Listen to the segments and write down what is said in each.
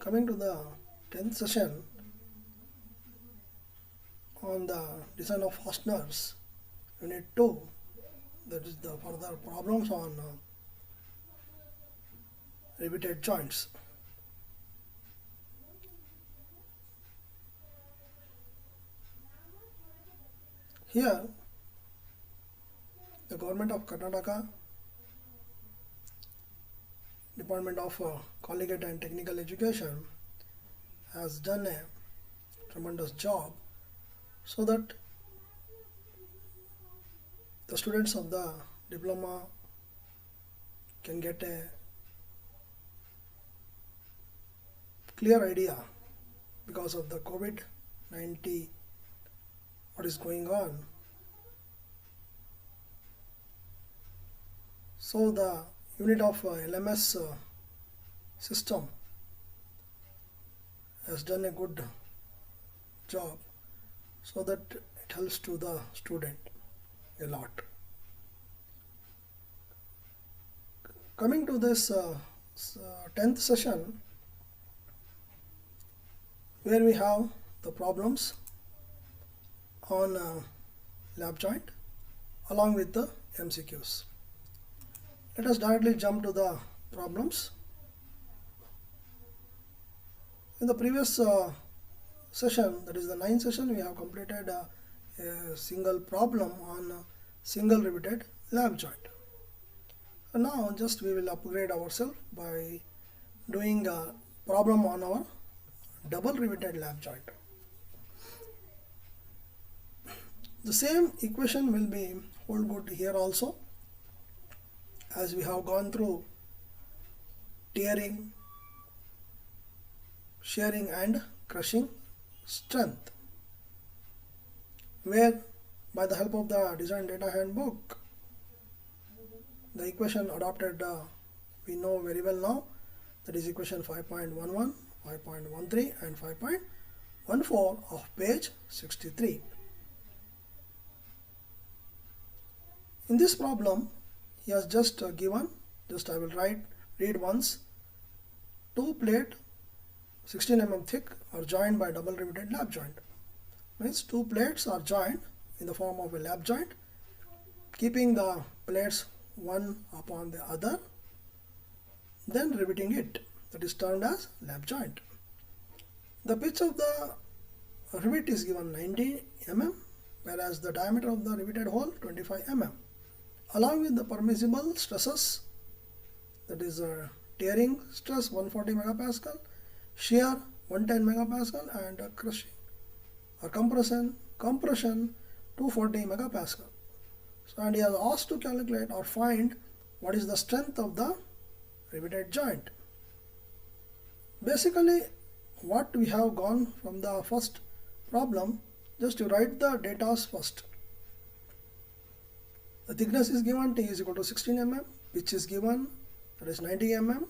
Coming to the 10th session on the design of fasteners, unit 2, that is the further problems on riveted joints. Here the government of Karnataka, Department of Collegiate and Technical Education has done a tremendous job so that the students of the diploma can get a clear idea because of the COVID-19 what is going on. So the unit of LMS system has done a good job so that it helps to the student a lot. Coming to this 10th session, where we have the problems on lap joint along with the MCQs. Let us directly jump to the problems. In the previous session, that is the 9th session, we have completed a single problem on single riveted lap joint. And now just we will upgrade ourselves by doing a problem on our double riveted lap joint. The same equation will be hold good here also, as we have gone through tearing, shearing and crushing strength, where by the help of the design data handbook, the equation adopted we know very well now, that is equation 5.11, 5.13 and 5.14 of page 63. In this problem, he has just given, I will read once, two plate 16 mm thick are joined by double riveted lap joint. Means two plates are joined in the form of a lap joint, keeping the plates one upon the other, then riveting it. That is termed as lap joint. The pitch of the rivet is given 90 mm, whereas the diameter of the riveted hole 25 mm. Along with the permissible stresses, that is tearing stress 140 megapascal, shear 110 megapascal, and crushing or compression 240 megapascal. So, and he has asked to calculate or find what is the strength of the riveted joint. Basically, what we have gone from the first problem, just to write the data first. The thickness is given, T is equal to 16 mm, pitch is given, that is 90 mm,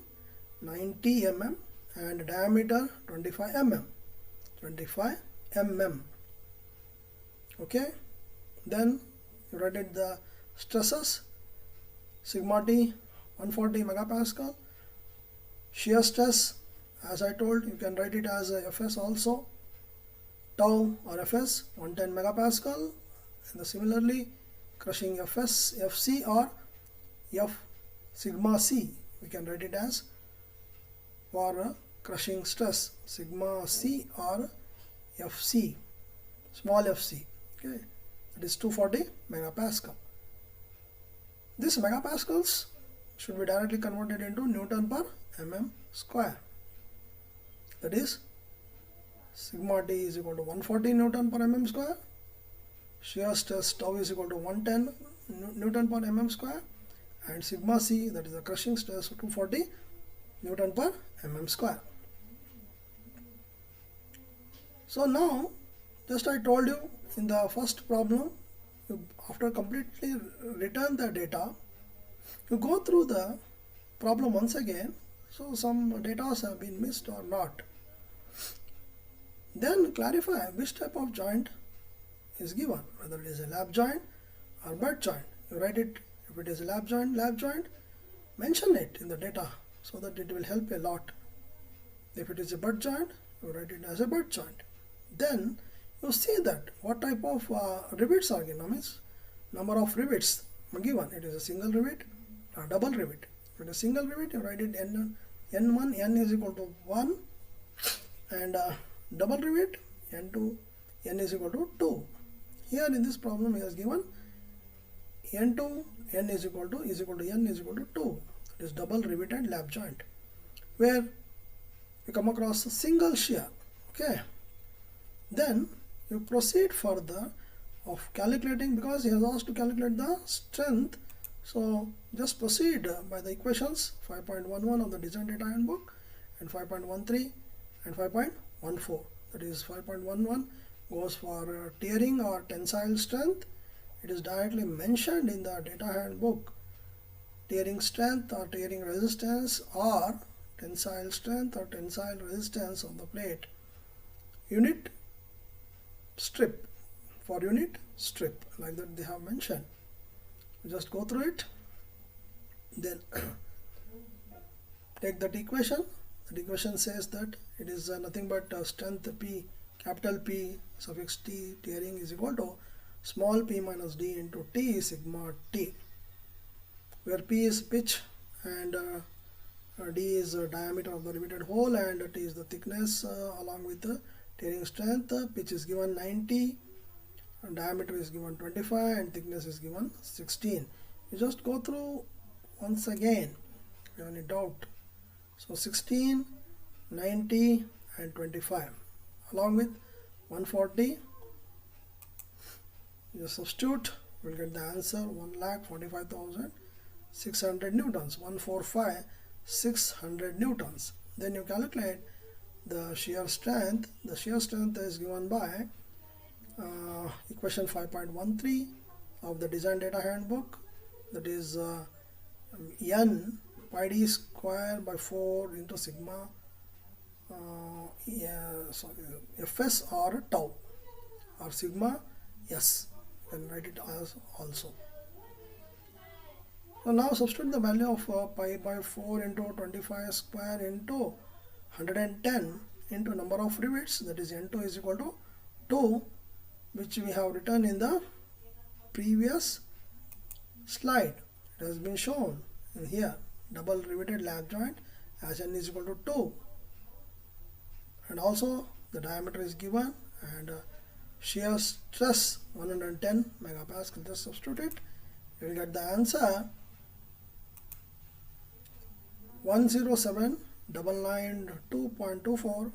and diameter 25 mm. Okay, then you write it the stresses, sigma T 140 megapascal, shear stress, as I told, you can write it as a Fs also, tau or Fs 110 megapascal, and similarly crushing Fc or F sigma C, we can write it as for crushing stress, sigma C or Fc, small fc, okay, that is 240 megapascal. These megapascals should be directly converted into Newton per mm square. That is sigma T is equal to 140 Newton per mm square, shear stress tau is equal to 110 Newton per mm square, and sigma C, that is the crushing stress, 240 Newton per mm square. So now, just I told you in the first problem, after completely return the data, you go through the problem once again, so some data have been missed or not. Then clarify which type of joint is given, whether it is a lap joint or butt joint. You write it, if it is a lap joint, mention it in the data so that it will help a lot. If it is a butt joint, you write it as a butt joint. Then you see that what type of rivets are given. Means number of rivets given. It is a single rivet, a double rivet. If it is a single rivet, you write it n1, n is equal to 1, and double rivet, n2, n is equal to 2. Here in this problem he has given n2, n is equal to n is equal to 2. It is double riveted lap joint, where we come across a single shear. Okay, then you proceed further of calculating, because he has asked to calculate the strength. So just proceed by the equations 5.11 of the design data handbook and 5.13 and 5.14. That is 5.11 goes for tearing or tensile strength. It is directly mentioned in the data handbook. Tearing strength or tearing resistance, or tensile strength or tensile resistance of the plate. Unit strip, for unit strip, like that they have mentioned. Just go through it, then take that equation. The equation says that it is nothing but strength P, capital P suffix T, tearing is equal to small p minus d into T sigma T, where P is pitch and d is diameter of the riveted hole and T is the thickness along with the tearing strength. Pitch is given 90, diameter is given 25, and thickness is given 16. You just go through once again if you have any doubt. So 16, 90 and 25 along with 140. You substitute, we will get the answer 1,45,600 newtons, 145,600 newtons. Then you calculate the shear strength. The shear strength is given by equation 5.13 of the design data handbook, that is n pi d square by 4 into sigma fs or tau, or sigma s, you can write it as also. So now substitute the value of pi by 4 into 25 square into 110 into number of rivets, that is n2 is equal to 2, which we have written in the previous slide. It has been shown in here, double riveted lap joint as n is equal to 2, and also the diameter is given, and shear stress 110 megapascal. Just substitute it, you will get the answer 107,992.24 or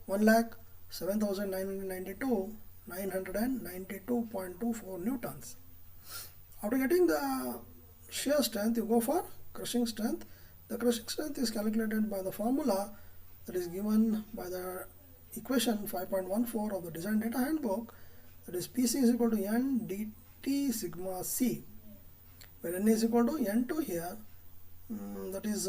1,07,992.24 newtons. After getting the shear strength, you go for crushing strength. The crushing strength is calculated by the formula that is given by the equation 5.14 of the design data handbook, that is PC is equal to n dt sigma c, where n is equal to n2 here, that is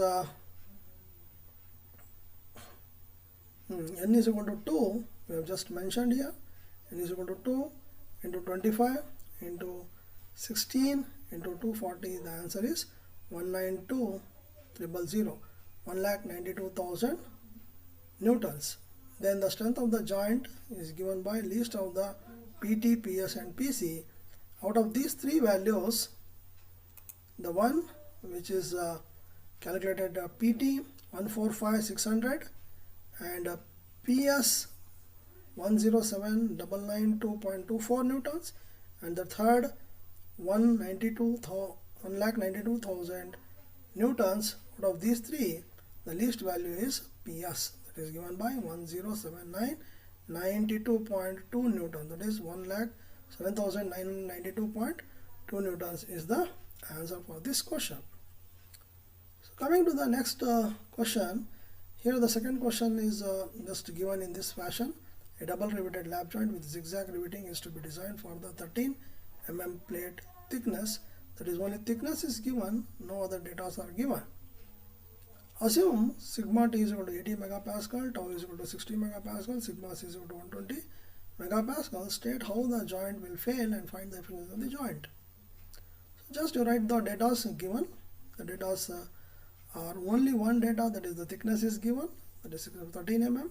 n is equal to 2, we have just mentioned here, n is equal to 2 into 25 into 16 into 240, the answer is 192,000, 1,92,000 newtons. Then the strength of the joint is given by list of the PT, PS and PC. Out of these three values, the one which is calculated PT 145,600 and PS 107,992.24 newtons, and the third 1,92,000 newtons. Out of these three, the least value is PS, that is given by 1,079,92.2 newtons, that is 1,07,992.2 newtons is the answer for this question. So coming to the next question, here the second question is just given in this fashion. A double riveted lap joint with zigzag riveting is to be designed for the 13 mm plate thickness, that is only thickness is given, no other data are given. Assume sigma t is equal to 80 megapascal, tau is equal to 60 megapascal, sigma c is equal to 120 megapascal. State how the joint will fail and find the efficiency of the joint. So just you write the data given. The data are only one data, that is the thickness is given, that is 13 mm,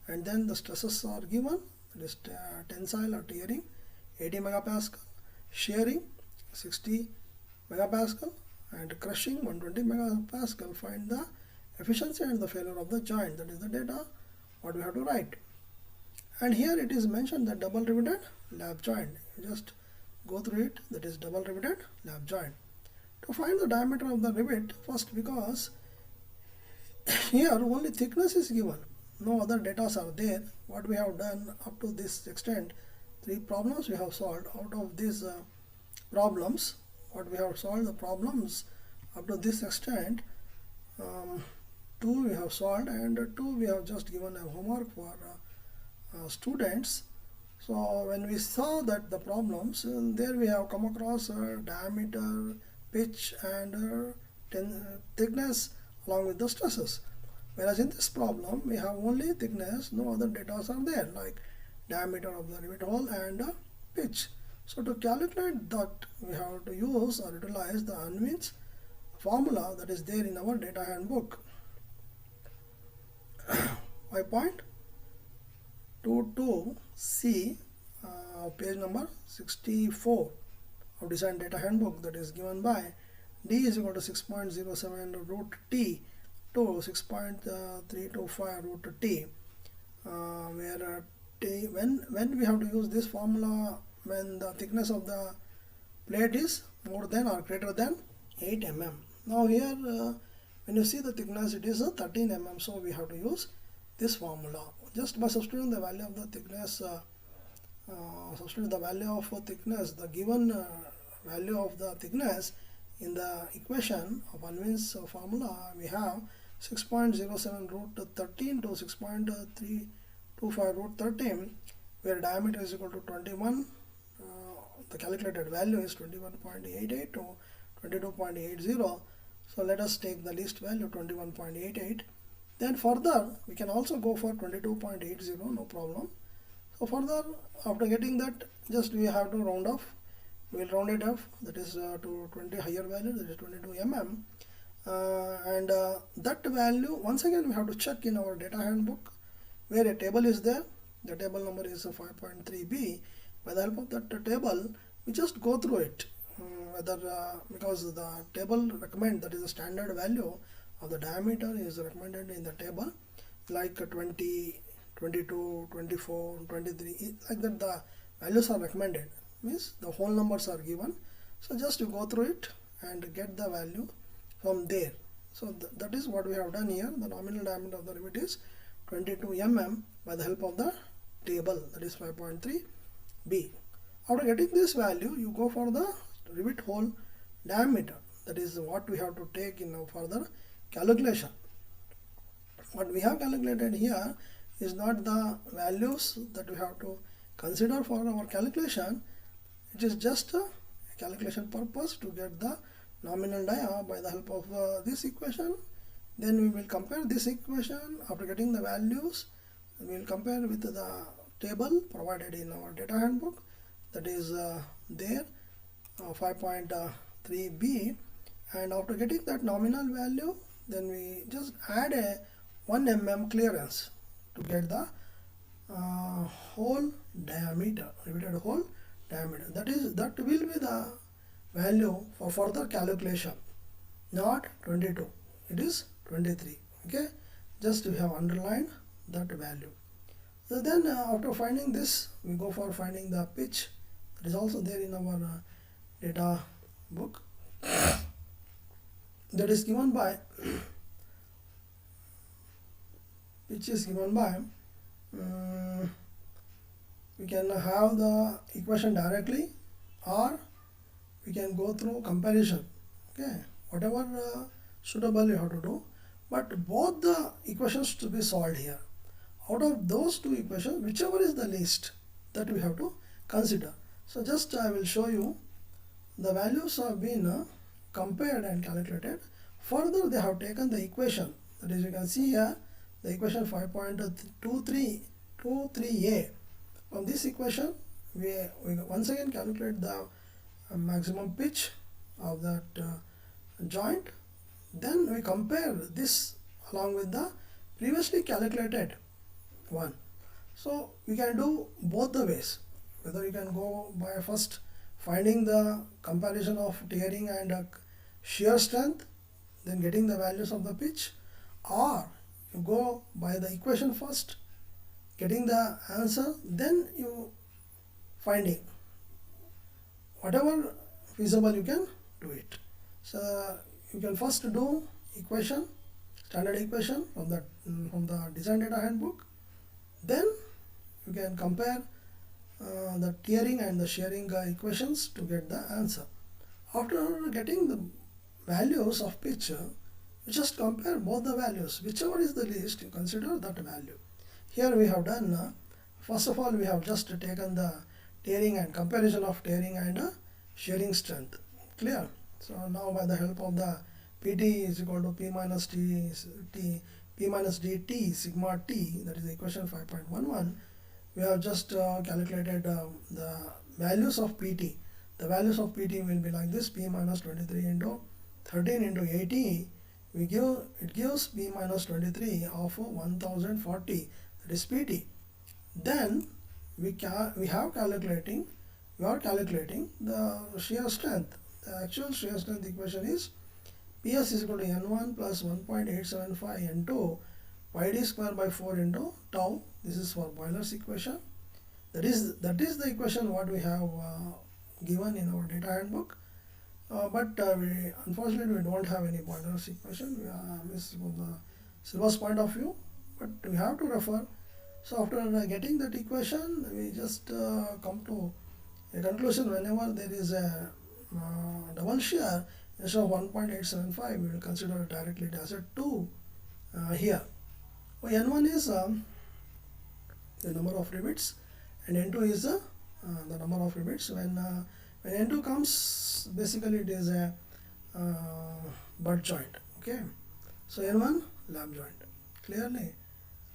and then the stresses are given, that is tensile or tearing 80 megapascal, shearing 60 megapascal, and crushing 120 megapascal. Find the efficiency and the failure of the joint. That is the data what we have to write. And here it is mentioned that double riveted lap joint. You just go through it. That is double riveted lap joint. To find the diameter of the rivet, first, because here only thickness is given, no other data are there. What we have done up to this extent, 3 problems we have solved. Out of these problems, what we have solved the problems up to this extent, 2 we have solved, and 2 we have just given a homework for students. So when we saw that the problems, there we have come across diameter, pitch, and thickness along with the stresses. Whereas in this problem we have only thickness, no other data are there like diameter of the rivet hole and pitch. So to calculate that, we have to use or utilize the Unwin's formula that is there in our data handbook. 5.22C, page number 64 of design data handbook, that is given by D is equal to 6.07 root T to 6.325 root T, where T, when we have to use this formula when the thickness of the plate is more than or greater than 8 mm. Now here when you see the thickness, it is 13 mm, so we have to use this formula. Just by substituting the value of the thickness, the given value of the thickness in the equation of Unwin's formula, we have 6.07 root 13 to 6.325 root 13, where diameter is equal to 21. The calculated value is 21.88 to 22.80. So let us take the least value, 21.88. Then further we can also go for 22.80, no problem. So further, after getting that, just we have to round off. We will round it off, that is to 20 higher value, that is 22 mm. And that value, once again we have to check in our data handbook where a table is there. The table number is 5.3b. By the help of that table, we just go through it, because the table recommend, that is the standard value of the diameter is recommended in the table, like 20, 22, 24, 23, like that the values are recommended, means the whole numbers are given. So just you go through it and get the value from there. So that is what we have done here. The nominal diameter of the rivet is 22 mm by the help of the table, that is 5.3b. After getting this value, you go for the rivet hole diameter. That is what we have to take in our further calculation. What we have calculated here is not the values that we have to consider for our calculation. It is just a calculation purpose to get the nominal dia by the help of this equation. Then we will compare this equation. After getting the values, we will compare with the table provided in our data handbook, that is there 5.3b, and after getting that nominal value, then we just add a 1 mm clearance to get the hole diameter, riveted hole diameter. That will be the value for further calculation, not 22, it is 23. Okay, just we have underlined that value. So then after finding this, we go for finding the pitch. That is also there in our data book. That is given by pitch is given by we can have the equation directly, or we can go through comparison. Okay, whatever suitable you have to do, but both the equations to be solved here. Out of those two equations, whichever is the least, that we have to consider. So just I will show you the values have been compared and calculated. Further, they have taken the equation, that is, you can see here the equation 5.23a. From this equation, we once again calculate the maximum pitch of that joint. Then we compare this along with the previously calculated one. So we can do both the ways. Whether you can go by first finding the comparison of tearing and shear strength, then getting the values of the pitch, or you go by the equation first, getting the answer, then you finding. Whatever feasible you can do it. So you can first do equation, standard equation from the design data handbook. Then you can compare the tearing and the shearing equations to get the answer. After getting the values of pitch, you just compare both the values. Whichever is the least, you consider that value. Here we have done, first of all, we have just taken the tearing and comparison of tearing and shearing strength. Clear? So now by the help of the PT is equal to P minus dt sigma t, that is equation 5.11, we have just calculated the values of PT. The values of PT will be like this: P minus 23 into 13 into 80. It gives P minus 23 of 1040, that is PT. Then we are calculating the shear strength. The actual shear strength equation is PS is equal to N1 plus 1.875 into pi d square by 4 into tau. This is for Boyler's equation. That is the equation what we have given in our data handbook. But unfortunately we don't have any Boyler's equation. This is from the syllabus point of view, but we have to refer. So after getting that equation, we just come to a conclusion. Whenever there is a double shear, instead of 1.875, we will consider directly as a 2 here. N1 is the number of rivets, and N2 is the number of rivets. When N2 comes, basically it is a butt joint. Okay, so N1 lap joint. Clearly.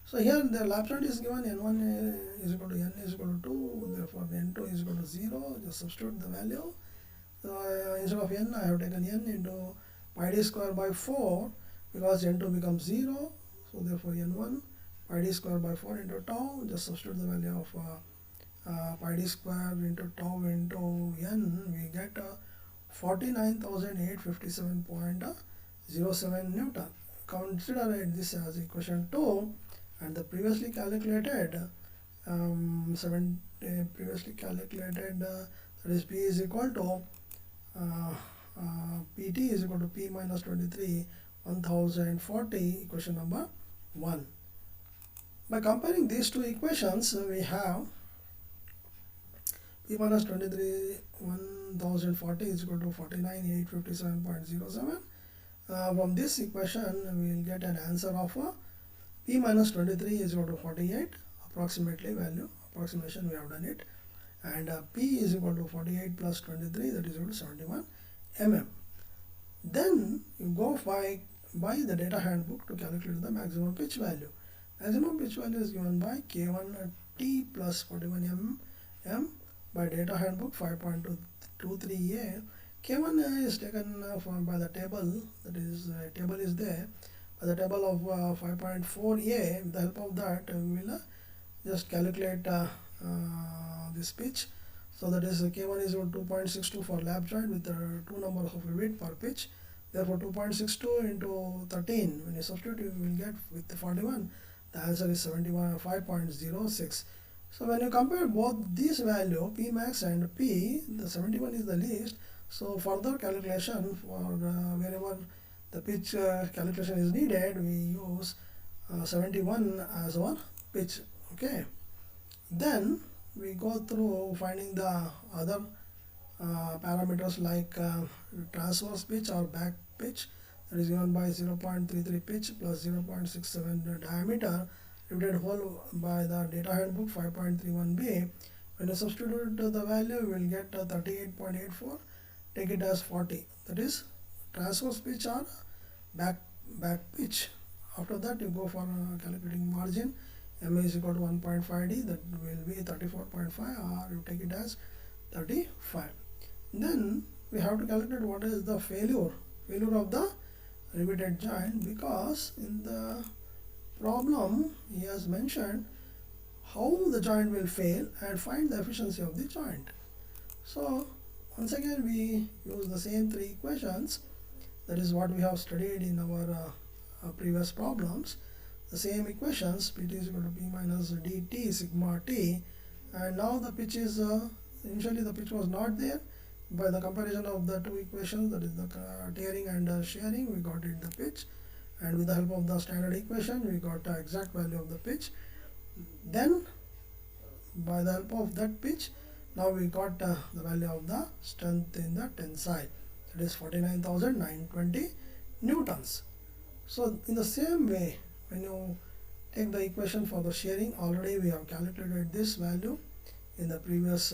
So here the lap joint is given, N1 is equal to N is equal to 2, therefore N2 is equal to 0. Just substitute the value. So instead of N, I have taken N into pi d square by 4, because N2 becomes 0. So therefore N1 pi d square by 4 into tau. Just substitute the value of pi d square into tau into N. We get 49,857.07 Newton. Consider this as equation 2, and the previously calculated that is P is equal to PT is equal to P minus 23 1040, equation number 1. By comparing these two equations, we have P minus 23 1040 is equal to 49,857.07. From this equation, we will get an answer of P minus 23 is equal to 48, approximately value, approximation we have done it, and P is equal to 48 plus 23, that is equal to 71 mm. Then you go by the data handbook to calculate the maximum pitch value. Maximum pitch value is given by K1T plus 41 mm by data handbook 5.23a. K1 is taken by the table, that is table is there, by the table of 5.4a. With the help of that, we will just calculate this pitch. So that is K1 is 2.62 for lap joint with 2 numbers of rivet per pitch. Therefore 2.62 into 13, when you substitute, you will get with the 41, the answer is 75.06. So when you compare both these value, P max and P, the 71 is the least. So further calculation for wherever the pitch calculation is needed, we use 71 as our pitch. Okay. Then we go through finding the other parameters like transverse pitch or back pitch, that is given by 0.33 pitch plus 0.67 diameter riveted hole by the data handbook 5.31b. When you substitute the value, we will get 38.84. Take it as 40. That is transverse pitch or back pitch. After that, you go for calculating margin. M is equal to 1.5d, that will be 34.5, or you take it as 35. Then we have to calculate what is the failure of the riveted joint, because in the problem he has mentioned how the joint will fail and find the efficiency of the joint. So once again we use the same three equations, that is what we have studied in our previous problems. The same equations, Pt is equal to P minus dt sigma t, and now the pitch is, initially the pitch was not there. By the comparison of the two equations, that is the tearing and shearing, we got it the pitch, and with the help of the standard equation we got the exact value of the pitch. Then by the help of that pitch, now we got the value of the strength in the tensile, that is 49,920 newtons. So in the same way, when you take the equation for the shearing, already we have calculated this value in the previous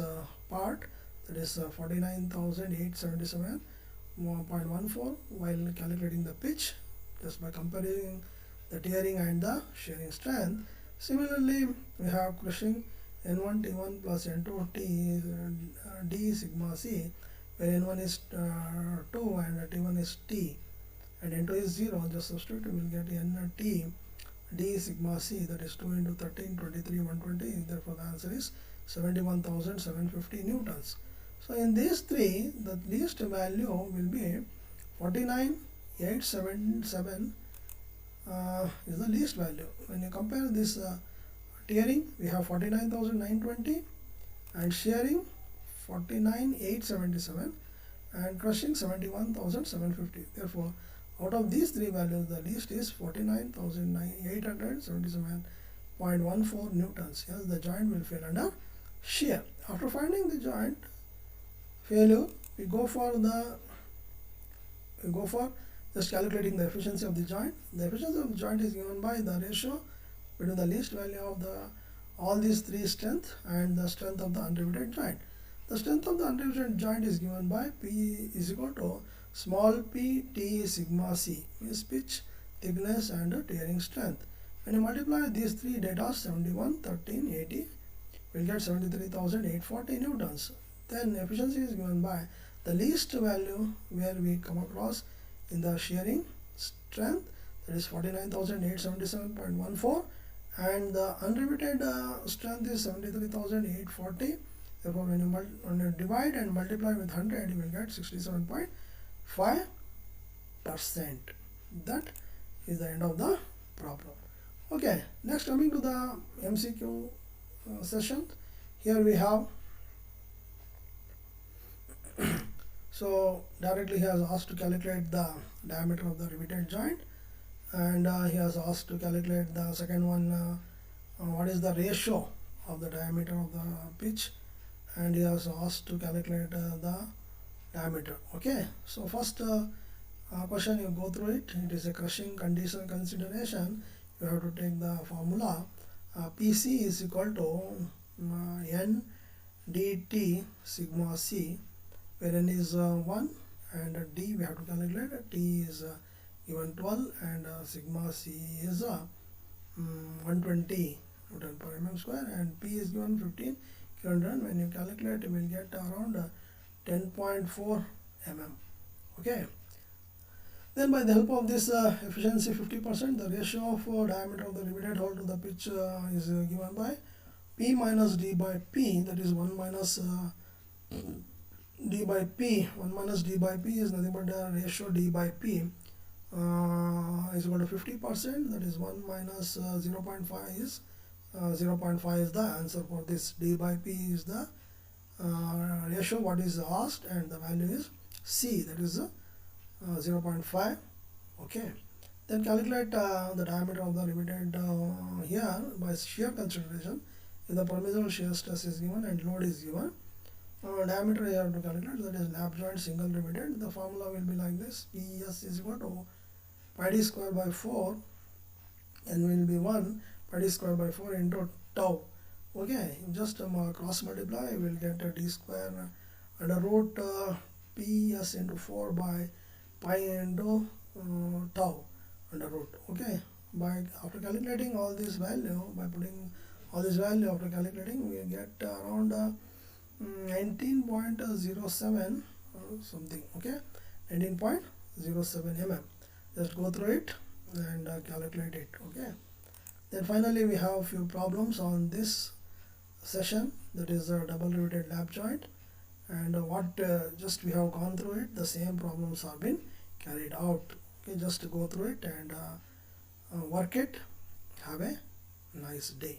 part, that is 49,877.14, while calculating the pitch just by comparing the tearing and the shearing strength. Similarly, we have crushing N1 T1 plus N2 T D sigma C, where N1 is 2 and T1 is T and N2 is 0. Just substitute, we will get N T D sigma C, that is 2 into 13, 23, 120. Therefore, the answer is 71,750 newtons. So in these three, the least value will be 49,877 is the least value. When you compare this tearing, we have 49,920, and shearing 49,877, and crushing 71,750. Therefore, out of these three values, the least is 49,877.14 newtons. Yes, the joint will fail under shear. After finding the joint failure, we go for just calculating the efficiency of the joint. The efficiency of the joint is given by the ratio between the least value of all these three strength and the strength of the unriveted joint. The strength of the unriveted joint is given by P is equal to small p t sigma c, means pitch, thickness and tearing strength. When you multiply these three data, 71, 13, 80, we will get 73,840 newtons. Then efficiency is given by the least value where we come across in the shearing strength, that is 49,877.14, and the unriveted strength is 73,840. Therefore, when you divide and multiply with 100, you will get 67.5%. That is the end of the problem. Okay, next coming to the MCQ session. Here we have so directly he has asked to calculate the diameter of the riveted joint, and he has asked to calculate the second one, what is the ratio of the diameter of the pitch, and he has asked to calculate the diameter. Okay, so first question, you go through it. It is a crushing condition consideration. You have to take the formula. PC is equal to N dt sigma C, where N is 1 and D we have to calculate. T is given 12 and sigma C is 120 Newton per mm square, and P is given 15 kilonewton. When you calculate, you will get around 10.4 mm. Okay. Then by the help of this efficiency 50%, the ratio of diameter of the riveted hole to the pitch is given by P minus D by P, that is 1 minus D by P. 1 minus D by P is nothing but the ratio D by P is equal to 50%, that is 1 minus 0.5 is 0.5 is the answer for this. D by P is the ratio what is asked, and the value is C, that is 0.5. Okay, then calculate the diameter of the riveted here by shear consideration. If the permissible shear stress is given and load is given, diameter you have to calculate, that is lap joint single riveted. The formula will be like this: PS is equal to pi d square by 4 and will be 1 pi d square by 4 into tau. Okay, just cross multiply, you will get a d square under root PS into 4 by pi into tau under root. Okay, by after calculating all this value, by putting all this value after calculating, we get around 19.07 something. Okay, 19.07 mm. Just go through it and calculate it. Okay, Then finally we have a few problems on this session, that is a double riveted lap joint, and just we have gone through it, the same problems have been carried out. Okay, just go through it and work it. Have a nice day.